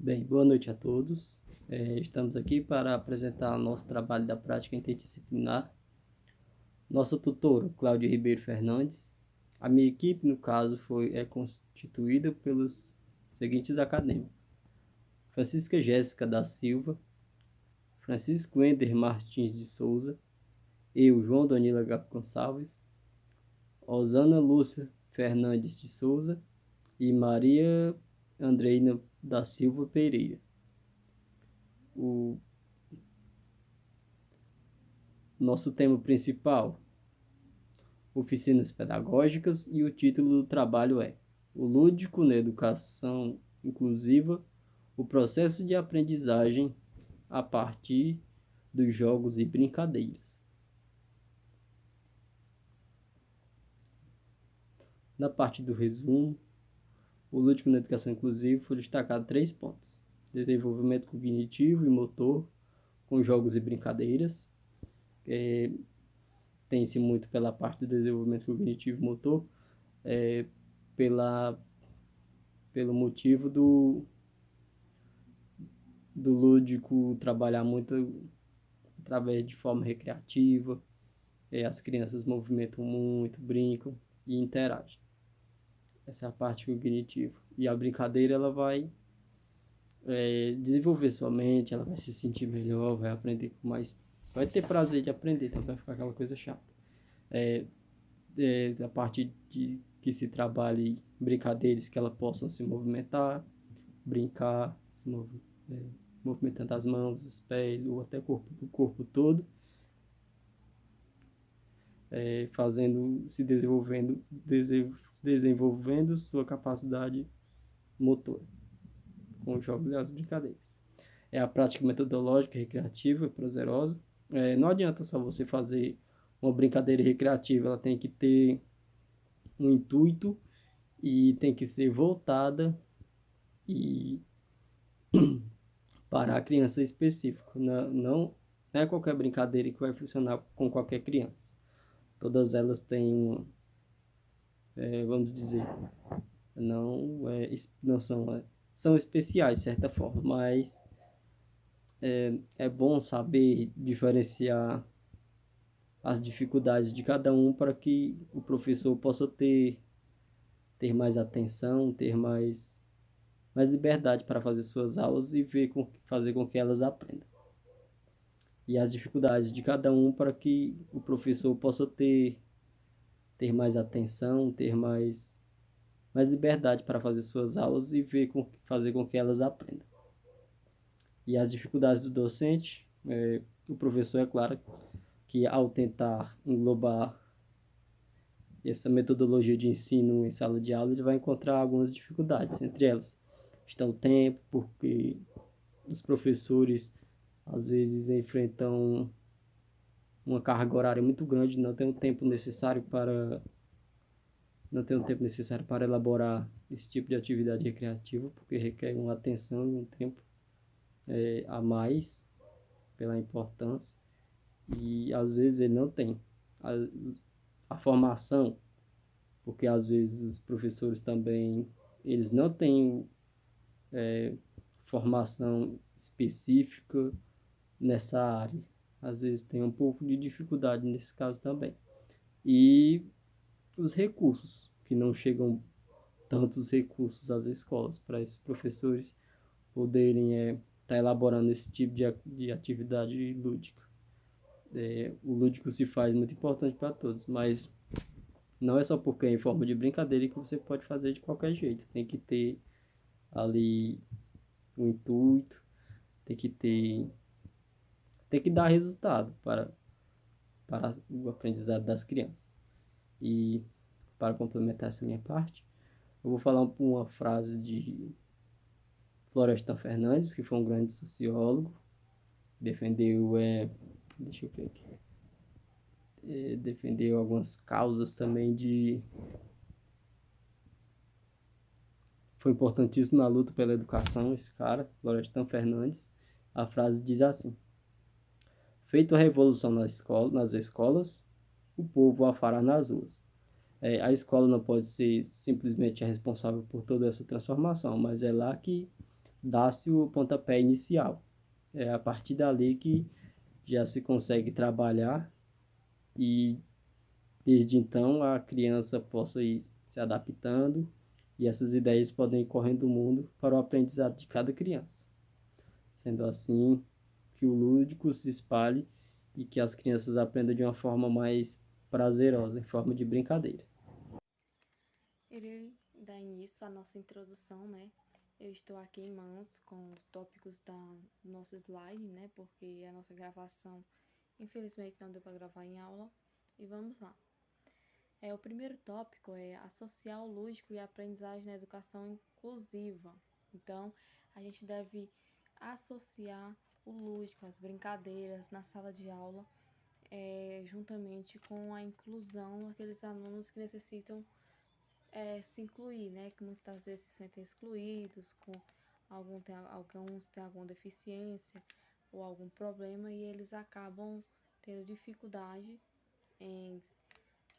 Bem, boa noite a todos. Estamos aqui para apresentar nosso trabalho da prática interdisciplinar. Nossa tutora, Cláudia Ribeiro Fernandes. A minha equipe, no caso, é constituída pelos seguintes acadêmicos: Francisca Jéssica da Silva, Francisco Ender Martins de Souza, eu, João Danila Gonçalves, Osana Lúcia Fernandes de Souza e Maria Andreina da Silva Pereira. O nosso tema principal: oficinas pedagógicas, e o título do trabalho é O Lúdico na Educação Inclusiva, o processo de aprendizagem a partir dos jogos e brincadeiras. Na parte do resumo, o Lúdico na Educação Inclusiva foi destacado 3 pontos: desenvolvimento cognitivo e motor com jogos e brincadeiras. Tem-se muito pela parte do desenvolvimento cognitivo e motor, pelo motivo do lúdico trabalhar muito através de forma recreativa. As crianças movimentam muito, brincam e interagem. Essa é a parte cognitiva. E a brincadeira, ela vai desenvolver sua mente, ela vai se sentir melhor, vai aprender com mais, vai ter prazer de aprender, então vai ficar aquela coisa chata. A parte de que se trabalhe brincadeiras que ela possam se movimentar, brincar, movimentando as mãos, os pés ou até o corpo todo, desenvolvendo sua capacidade motora com os jogos e as brincadeiras. A prática metodológica recreativa prazerosa. Não adianta só você fazer uma brincadeira recreativa, ela tem que ter um intuito e tem que ser voltada e para a criança específica. Não é qualquer brincadeira que vai funcionar com qualquer criança. Todas elas têm vamos dizer, não são especiais de certa forma, mas é bom saber diferenciar as dificuldades de cada um para que o professor possa ter mais atenção, ter mais liberdade para fazer suas aulas e fazer com que elas aprendam. E as dificuldades de cada um para que o professor possa ter mais atenção, ter mais liberdade para fazer suas aulas e fazer com que elas aprendam. E as dificuldades do docente, o professor, é claro, que ao tentar englobar essa metodologia de ensino em sala de aula, ele vai encontrar algumas dificuldades. Entre elas está o tempo, porque os professores às vezes enfrentam uma carga horária muito grande, não tem o tempo necessário para elaborar esse tipo de atividade recreativa, porque requer uma atenção e um tempo a mais pela importância, e às vezes ele não tem a formação, porque às vezes os professores também eles não têm formação específica nessa área, às vezes tem um pouco de dificuldade nesse caso também. E os recursos, que não chegam tantos recursos às escolas para esses professores poderem estar elaborando esse tipo de atividade lúdica. O lúdico se faz muito importante para todos, mas não é só porque é em forma de brincadeira que você pode fazer de qualquer jeito. Tem que ter ali um intuito, tem que dar resultado para o aprendizado das crianças. E para complementar essa minha parte, eu vou falar uma frase de Florestan Fernandes, que foi um grande sociólogo, defendeu, deixa eu ver aqui, defendeu algumas causas também foi importantíssimo na luta pela educação, esse cara, Florestan Fernandes. A frase diz assim: feito a revolução nas escolas, o povo a fará nas ruas. A escola não pode ser simplesmente a responsável por toda essa transformação, mas é lá que dá-se o pontapé inicial. É a partir dali que já se consegue trabalhar e desde então a criança possa ir se adaptando e essas ideias podem ir correndo o mundo para o aprendizado de cada criança. Sendo assim que o lúdico se espalhe e que as crianças aprendam de uma forma mais prazerosa, em forma de brincadeira. Irei dar início à nossa introdução, né? Eu estou aqui em mãos com os tópicos do nosso slide, né? Porque a nossa gravação, infelizmente, não deu para gravar em aula. E vamos lá. O primeiro tópico é associar o lúdico e a aprendizagem na educação inclusiva. Então, a gente deve associar o lúdico, as brincadeiras na sala de aula, juntamente com a inclusão daqueles alunos que necessitam se incluir, né? Que muitas vezes se sentem excluídos, alguns têm alguma deficiência ou algum problema e eles acabam tendo dificuldade em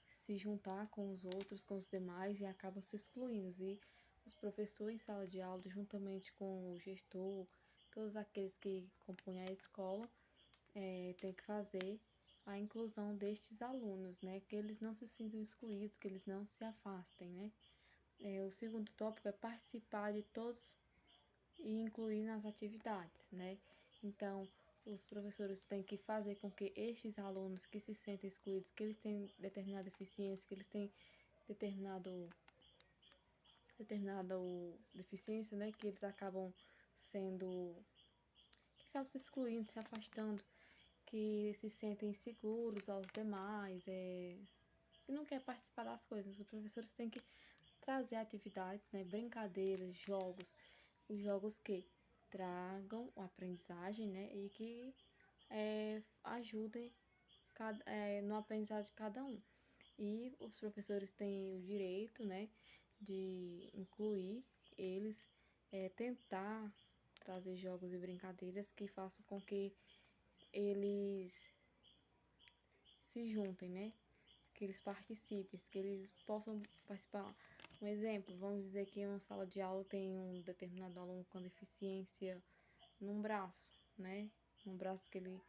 se juntar com os outros, com os demais e acabam se excluindo. E os professores em sala de aula, juntamente com o gestor, todos aqueles que compõem a escola, tem que fazer a inclusão destes alunos, né? Que eles não se sintam excluídos, que eles não se afastem, né? O segundo tópico é participar de todos e incluir nas atividades, né? Então, os professores têm que fazer com que estes alunos que se sentem excluídos, que eles têm determinada deficiência, que eles têm determinada deficiência, né? Que eles acabam que acabam se excluindo, se afastando, que se sentem inseguros aos demais, que não quer participar das coisas. Os professores têm que trazer atividades, né, brincadeiras, jogos, os jogos que tragam a aprendizagem, né, e que ajudem no aprendizado de cada um. E os professores têm o direito, né, de incluir eles, tentar trazer jogos e brincadeiras que façam com que eles se juntem, né, que eles participem, que eles possam participar. Um exemplo, vamos dizer que em uma sala de aula tem um determinado aluno com deficiência num braço, né? Um braço que ele,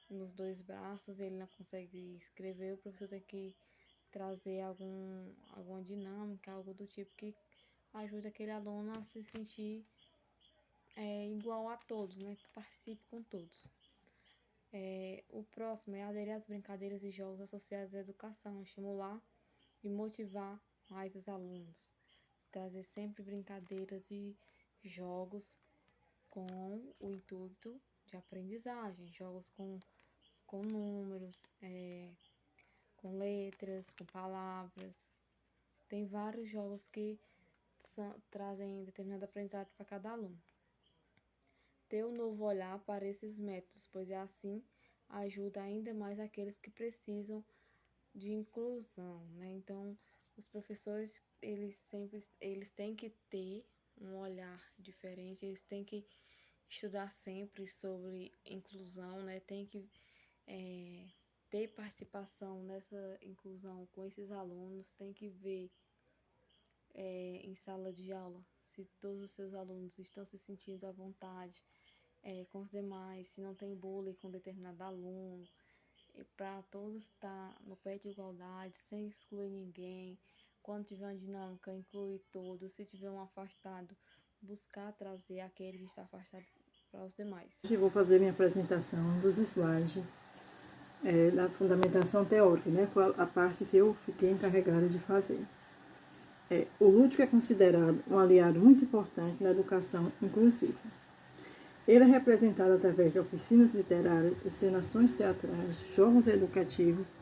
nos dois braços, ele não consegue escrever, o professor tem que trazer alguma dinâmica, algo do tipo que ajude aquele aluno a se sentir igual a todos, né? Que participe com todos. O próximo é aderir às brincadeiras e jogos associados à educação, estimular e motivar mais os alunos. Trazer sempre brincadeiras e jogos com o intuito de aprendizagem, jogos com números, com letras, com palavras. Tem vários jogos que trazem determinado aprendizado para cada aluno. Ter um novo olhar para esses métodos, pois assim ajuda ainda mais aqueles que precisam de inclusão, né? Então, os professores, eles têm que ter um olhar diferente, eles têm que estudar sempre sobre inclusão, né? Tem que ter participação nessa inclusão com esses alunos, tem que ver em sala de aula se todos os seus alunos estão se sentindo à vontade com os demais, se não tem bullying com determinado aluno, para todos estar no pé de igualdade, sem excluir ninguém. Quando tiver uma dinâmica, incluir todos. Se tiver um afastado, buscar trazer aquele que está afastado para os demais. Hoje vou fazer minha apresentação dos slides da fundamentação teórica, né? Foi a parte que eu fiquei encarregada de fazer. O lúdico é considerado um aliado muito importante na educação inclusiva. Ele é representado através de oficinas literárias, encenações teatrais, jogos educativos,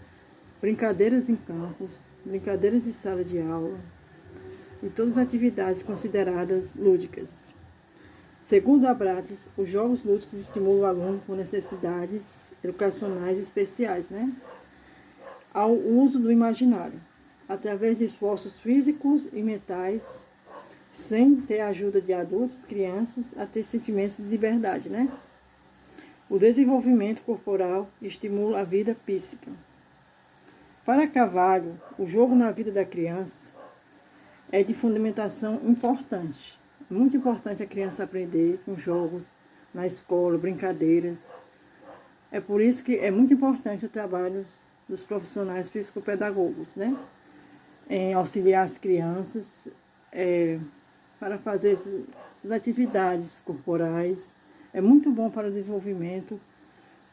brincadeiras em campos, brincadeiras de sala de aula e todas as atividades consideradas lúdicas. Segundo Abrates, os jogos lúdicos estimulam o aluno com necessidades educacionais especiais, né, ao uso do imaginário, através de esforços físicos e mentais, sem ter a ajuda de adultos, crianças, a ter sentimentos de liberdade, né? O desenvolvimento corporal estimula a vida psíquica. Para Carvalho, o jogo na vida da criança é de fundamentação importante, muito importante a criança aprender com jogos, na escola, brincadeiras. É por isso que é muito importante o trabalho dos profissionais psicopedagogos, né? Em auxiliar as crianças para fazer essas atividades corporais. É muito bom para o desenvolvimento,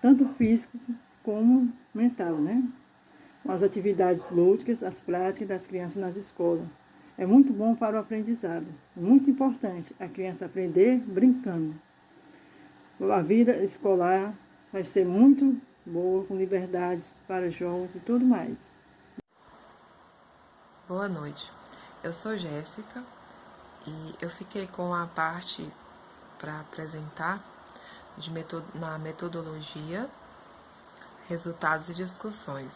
tanto físico como mental, né? As atividades lúdicas, as práticas das crianças nas escolas. É muito bom para o aprendizado. É muito importante a criança aprender brincando. A vida escolar vai ser muito boa, com liberdades para jogos e tudo mais. Boa noite. Eu sou Jéssica e eu fiquei com a parte para apresentar na metodologia, resultados e discussões.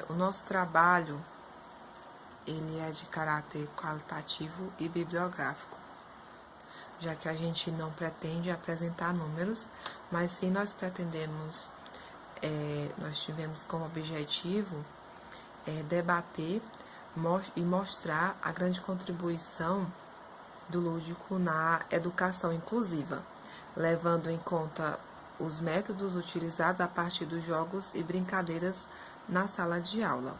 O nosso trabalho ele é de caráter qualitativo e bibliográfico, já que a gente não pretende apresentar números, mas sim nós pretendemos, nós tivemos como objetivo debater e mostrar a grande contribuição do lúdico na educação inclusiva, levando em conta os métodos utilizados a partir dos jogos e brincadeiras na sala de aula.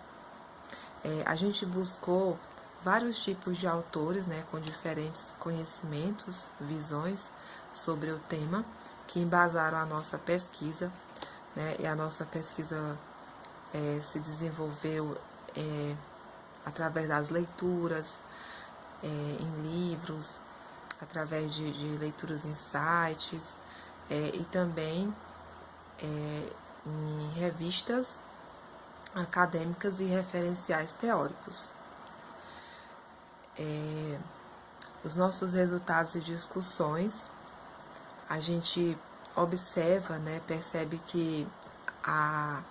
A gente buscou vários tipos de autores, né, com diferentes conhecimentos, visões sobre o tema, que embasaram a nossa pesquisa, né, e a nossa pesquisa se desenvolveu através das leituras, em livros, através de leituras em sites e também em revistas acadêmicas e referenciais teóricos. Os nossos resultados e discussões, a gente observa, né, percebe que a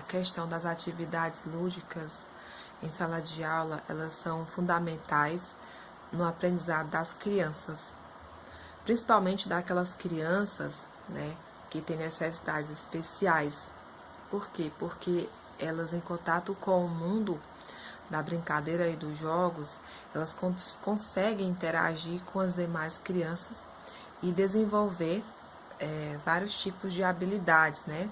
questão das atividades lúdicas em sala de aula, elas são fundamentais no aprendizado das crianças, principalmente daquelas crianças, né, que têm necessidades especiais. Por quê? Porque elas, em contato com o mundo da brincadeira e dos jogos, elas conseguem interagir com as demais crianças e desenvolver vários tipos de habilidades, né?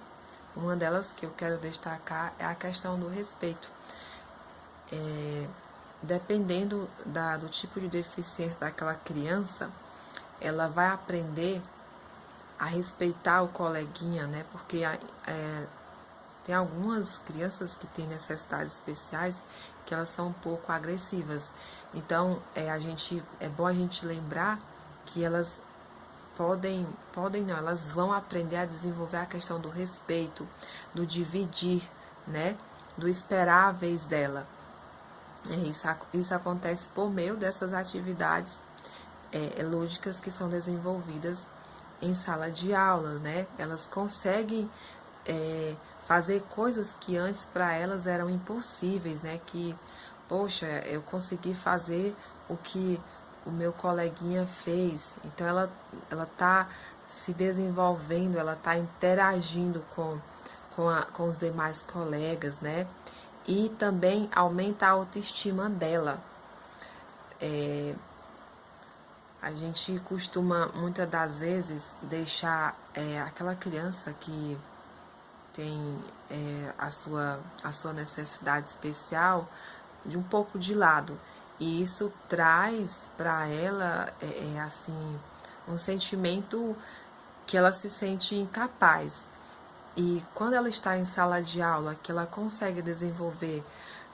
Uma delas que eu quero destacar é a questão do respeito. Dependendo do tipo de deficiência daquela criança, ela vai aprender a respeitar o coleguinha, né? Porque tem algumas crianças que têm necessidades especiais que elas são um pouco agressivas. Então, é bom a gente lembrar que elas elas vão aprender a desenvolver a questão do respeito, do dividir, né? Do esperar a vez dela. Isso acontece por meio dessas atividades lúdicas que são desenvolvidas em sala de aula, né? Elas conseguem fazer coisas que antes para elas eram impossíveis, né? Que, poxa, eu consegui fazer o que o meu coleguinha fez. Então ela está se desenvolvendo, ela está interagindo com os demais colegas, né? E também aumenta a autoestima dela. A gente costuma, muitas das vezes, deixar aquela criança que tem a sua necessidade especial de um pouco de lado. E isso traz para ela, assim, um sentimento que ela se sente incapaz. E quando ela está em sala de aula, que ela consegue desenvolver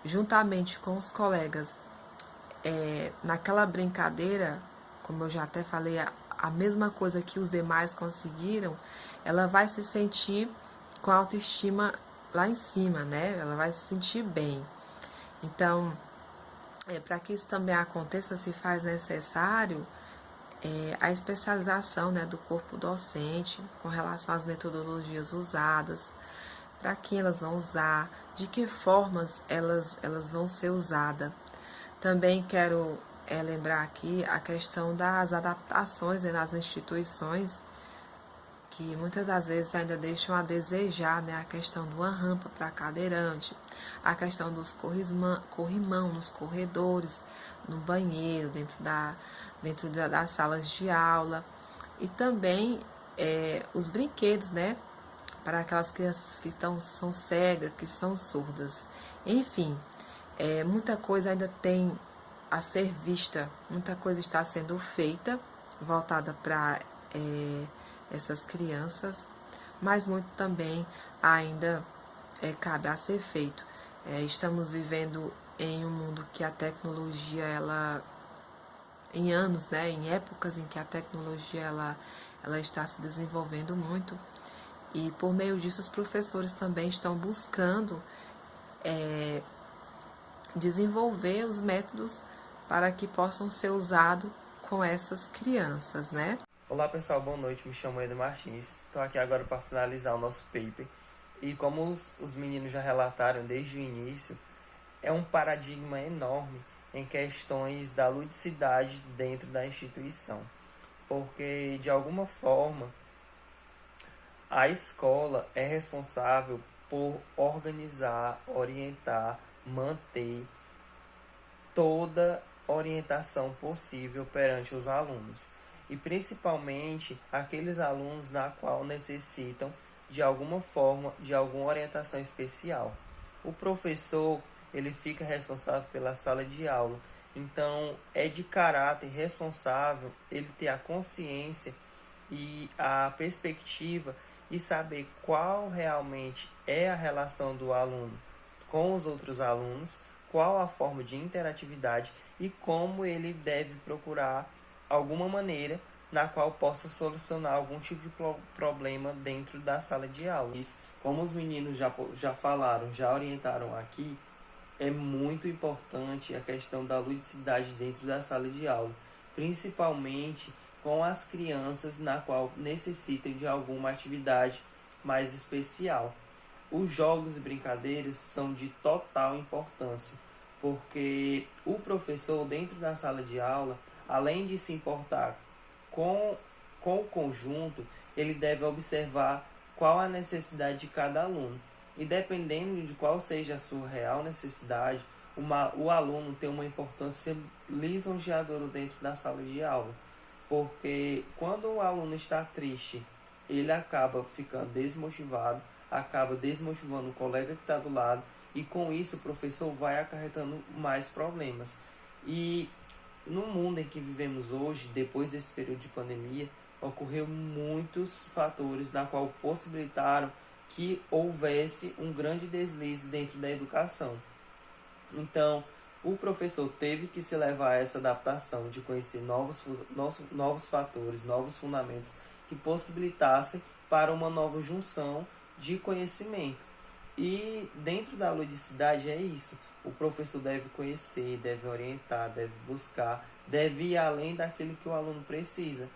juntamente com os colegas, naquela brincadeira, como eu já até falei, a mesma coisa que os demais conseguiram, ela vai se sentir com a autoestima lá em cima, né? Ela vai se sentir bem. Então, para que isso também aconteça, se faz necessário a especialização, né, do corpo docente com relação às metodologias usadas, para quem elas vão usar, de que formas elas vão ser usadas. Também quero lembrar aqui a questão das adaptações, né, nas instituições que muitas das vezes ainda deixam a desejar, né? A questão de uma rampa para cadeirante, a questão dos corrimão nos corredores, no banheiro, dentro das salas de aula, e também os brinquedos, né? Para aquelas crianças que são cegas, que são surdas. Enfim, muita coisa ainda tem a ser vista, muita coisa está sendo feita, voltada para essas crianças, mas muito também ainda cabe a ser feito. Estamos vivendo em um mundo que a tecnologia, em anos, né, em épocas em que a tecnologia ela está se desenvolvendo muito, e por meio disso os professores também estão buscando desenvolver os métodos para que possam ser usados com essas crianças, né? Olá pessoal, boa noite, me chamo Eder Martins, estou aqui agora para finalizar o nosso paper, e como os meninos já relataram desde o início, é um paradigma enorme em questões da ludicidade dentro da instituição, porque de alguma forma a escola é responsável por organizar, orientar, manter toda orientação possível perante os alunos, e principalmente aqueles alunos na qual necessitam de alguma forma de alguma orientação especial. O professor, ele fica responsável pela sala de aula, então é de caráter responsável ele ter a consciência e a perspectiva e saber qual realmente é a relação do aluno com os outros alunos, qual a forma de interatividade e como ele deve procurar alguma maneira na qual possa solucionar algum tipo de problema dentro da sala de aula. Como os meninos já falaram, já orientaram aqui, é muito importante a questão da ludicidade dentro da sala de aula, principalmente com as crianças na qual necessitam de alguma atividade mais especial. Os jogos e brincadeiras são de total importância, porque o professor dentro da sala de aula, além de se importar com o conjunto, ele deve observar qual a necessidade de cada aluno. E dependendo de qual seja a sua real necessidade, o aluno tem uma importância lisonjeadora dentro da sala de aula. Porque quando o aluno está triste, ele acaba ficando desmotivado, acaba desmotivando o colega que está do lado, e com isso o professor vai acarretando mais problemas. E no mundo em que vivemos hoje, depois desse período de pandemia, ocorreu muitos fatores na qual possibilitaram que houvesse um grande deslize dentro da educação. Então, o professor teve que se levar a essa adaptação de conhecer novos fatores, novos fundamentos que possibilitassem para uma nova junção de conhecimento. E dentro da ludicidade é isso. O professor deve conhecer, deve orientar, deve buscar, deve ir além daquilo que o aluno precisa.